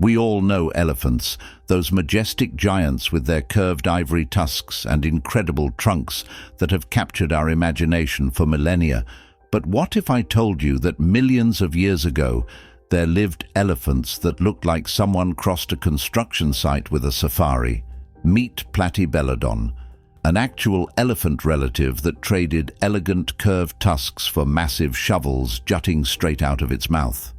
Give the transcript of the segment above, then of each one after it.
We all know elephants, those majestic giants with their curved ivory tusks and incredible trunks that have captured our imagination for millennia. But what if I told you that millions of years ago, there lived elephants that looked like someone crossed a construction site with a safari? Meet Platybelodon, an actual elephant relative that traded elegant curved tusks for massive shovels jutting straight out of its mouth.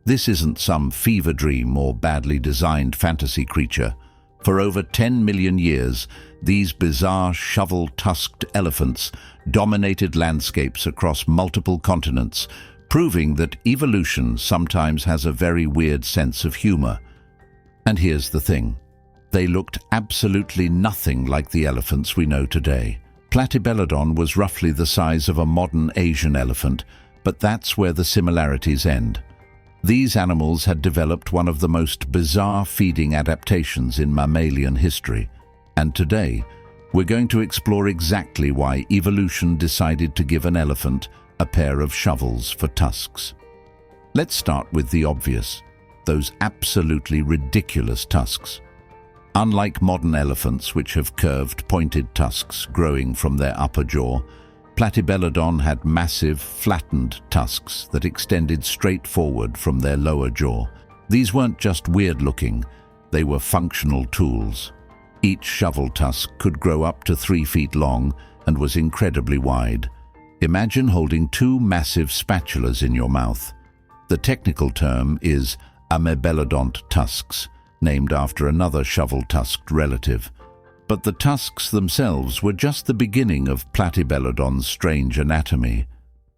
This isn't some fever dream or badly designed fantasy creature. For over 10 million years, these bizarre shovel-tusked elephants dominated landscapes across multiple continents, proving that evolution sometimes has a very weird sense of humor. And here's the thing. They looked absolutely nothing like the elephants we know today. Platybelodon was roughly the size of a modern Asian elephant, but that's where the similarities end. These animals had developed one of the most bizarre feeding adaptations in mammalian history. And today, we're going to explore exactly why evolution decided to give an elephant a pair of shovels for tusks. Let's start with the obvious, those absolutely ridiculous tusks. Unlike modern elephants, which have curved, pointed tusks growing from their upper jaw, Platybelodon had massive, flattened tusks that extended straight forward from their lower jaw. These weren't just weird-looking, they were functional tools. Each shovel tusk could grow up to 3 feet long and was incredibly wide. Imagine holding 2 massive spatulas in your mouth. The technical term is amebelodont tusks, named after another shovel-tusked relative. But the tusks themselves were just the beginning of Platybelodon's strange anatomy.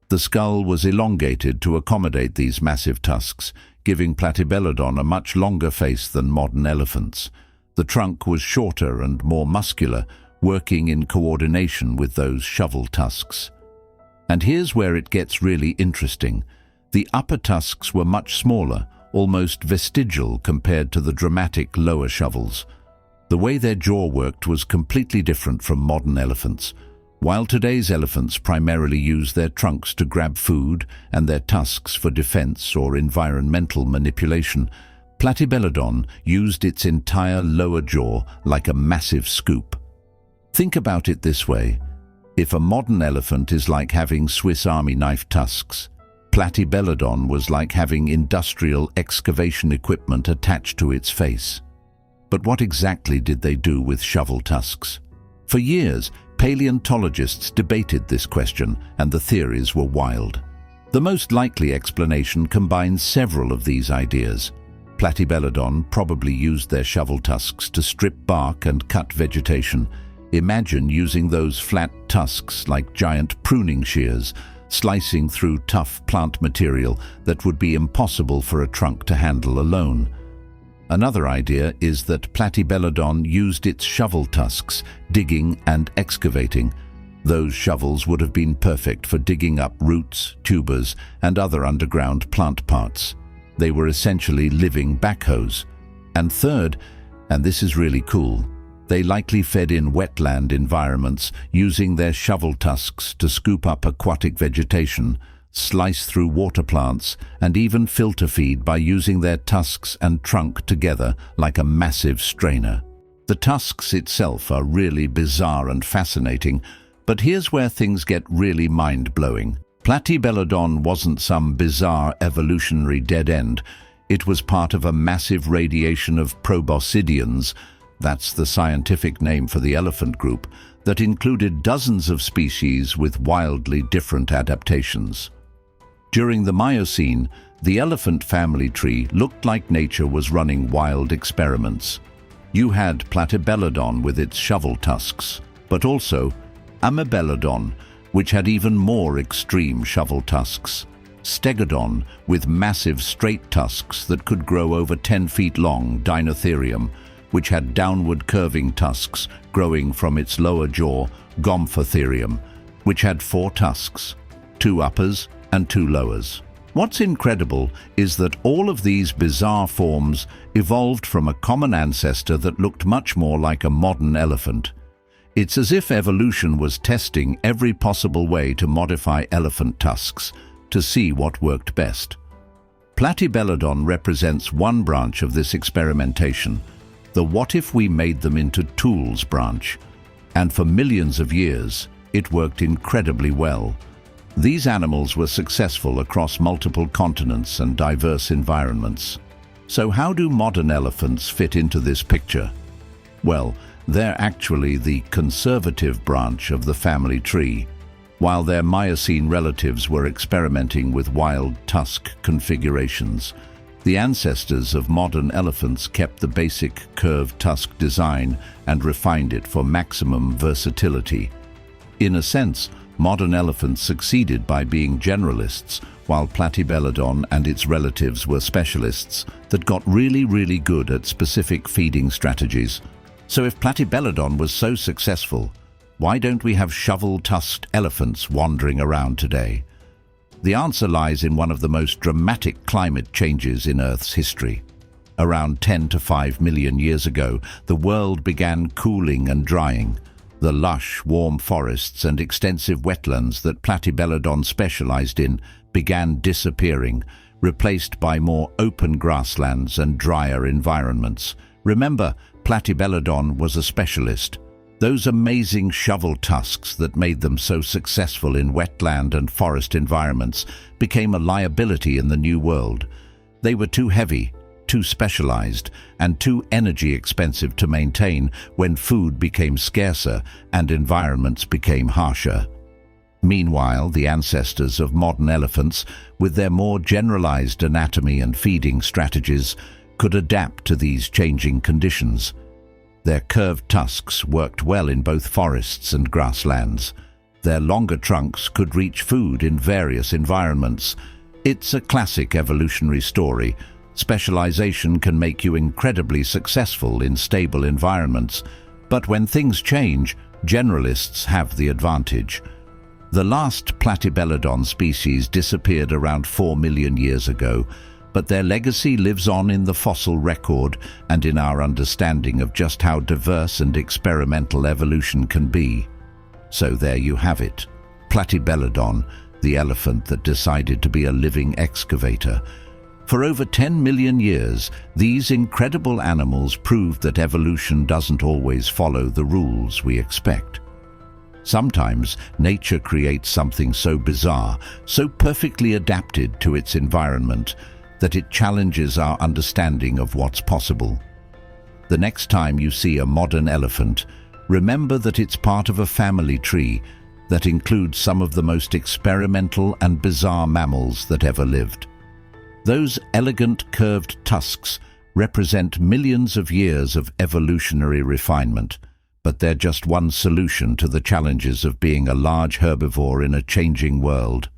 The skull was elongated to accommodate these massive tusks, giving Platybelodon a much longer face than modern elephants. The trunk was shorter and more muscular, working in coordination with those shovel tusks. And here's where it gets really interesting. The upper tusks were much smaller, almost vestigial compared to the dramatic lower shovels. The way their jaw worked was completely different from modern elephants. While today's elephants primarily use their trunks to grab food and their tusks for defense or environmental manipulation, Platybelodon used its entire lower jaw like a massive scoop. Think about it this way. If a modern elephant is like having Swiss Army knife tusks, Platybelodon was like having industrial excavation equipment attached to its face. But what exactly did they do with shovel tusks? For years, paleontologists debated this question, and the theories were wild. The most likely explanation combines several of these ideas. Platybelodon probably used their shovel tusks to strip bark and cut vegetation. Imagine using those flat tusks like giant pruning shears, slicing through tough plant material that would be impossible for a trunk to handle alone. Another idea is that Platybelodon used its shovel tusks, digging and excavating. Those shovels would have been perfect for digging up roots, tubers, and other underground plant parts. They were essentially living backhoes. And third, and this is really cool, they likely fed in wetland environments, using their shovel tusks to scoop up aquatic vegetation, slice through water plants, and even filter feed by using their tusks and trunk together like a massive strainer. The tusks itself are really bizarre and fascinating, but here's where things get really mind-blowing. Platybelodon wasn't some bizarre evolutionary dead end. It was part of a massive radiation of proboscideans, that's the scientific name for the elephant group, that included dozens of species with wildly different adaptations. During the Miocene, the elephant family tree looked like nature was running wild experiments. You had Platybelodon with its shovel tusks, but also Amebelodon, which had even more extreme shovel tusks, Stegodon with massive straight tusks that could grow over 10 feet long, Dinotherium, which had downward curving tusks growing from its lower jaw, Gomphotherium, which had 4 tusks, 2 uppers and 2 lowers. What's incredible is that all of these bizarre forms evolved from a common ancestor that looked much more like a modern elephant. It's as if evolution was testing every possible way to modify elephant tusks to see what worked best. Platybelodon represents one branch of this experimentation, the "what if we made them into tools" branch. And for millions of years, it worked incredibly well. These animals were successful across multiple continents and diverse environments. So how do modern elephants fit into this picture? Well, they're actually the conservative branch of the family tree. While their Miocene relatives were experimenting with wild tusk configurations, the ancestors of modern elephants kept the basic curved tusk design and refined it for maximum versatility. In a sense, modern elephants succeeded by being generalists, while Platybelodon and its relatives were specialists that got really good at specific feeding strategies. So if Platybelodon was so successful, why don't we have shovel-tusked elephants wandering around today? The answer lies in one of the most dramatic climate changes in Earth's history. Around 10 to 5 million years ago, the world began cooling and drying. The lush, warm forests and extensive wetlands that Platybelodon specialized in began disappearing, replaced by more open grasslands and drier environments. Remember, Platybelodon was a specialist. Those amazing shovel-tusks that made them so successful in wetland and forest environments became a liability in the New World. They were too heavy, too specialized, and too energy expensive to maintain when food became scarcer and environments became harsher. Meanwhile, the ancestors of modern elephants, with their more generalized anatomy and feeding strategies, could adapt to these changing conditions. Their curved tusks worked well in both forests and grasslands. Their longer trunks could reach food in various environments. It's a classic evolutionary story. Specialization can make you incredibly successful in stable environments, but when things change, generalists have the advantage. The last Platybelodon species disappeared around 4 million years ago, but their legacy lives on in the fossil record and in our understanding of just how diverse and experimental evolution can be. So there you have it, Platybelodon, the elephant that decided to be a living excavator. For over 10 million years, these incredible animals proved that evolution doesn't always follow the rules we expect. Sometimes nature creates something so bizarre, so perfectly adapted to its environment, that it challenges our understanding of what's possible. The next time you see a modern elephant, remember that it's part of a family tree that includes some of the most experimental and bizarre mammals that ever lived. Those elegant curved tusks represent millions of years of evolutionary refinement, but they're just one solution to the challenges of being a large herbivore in a changing world.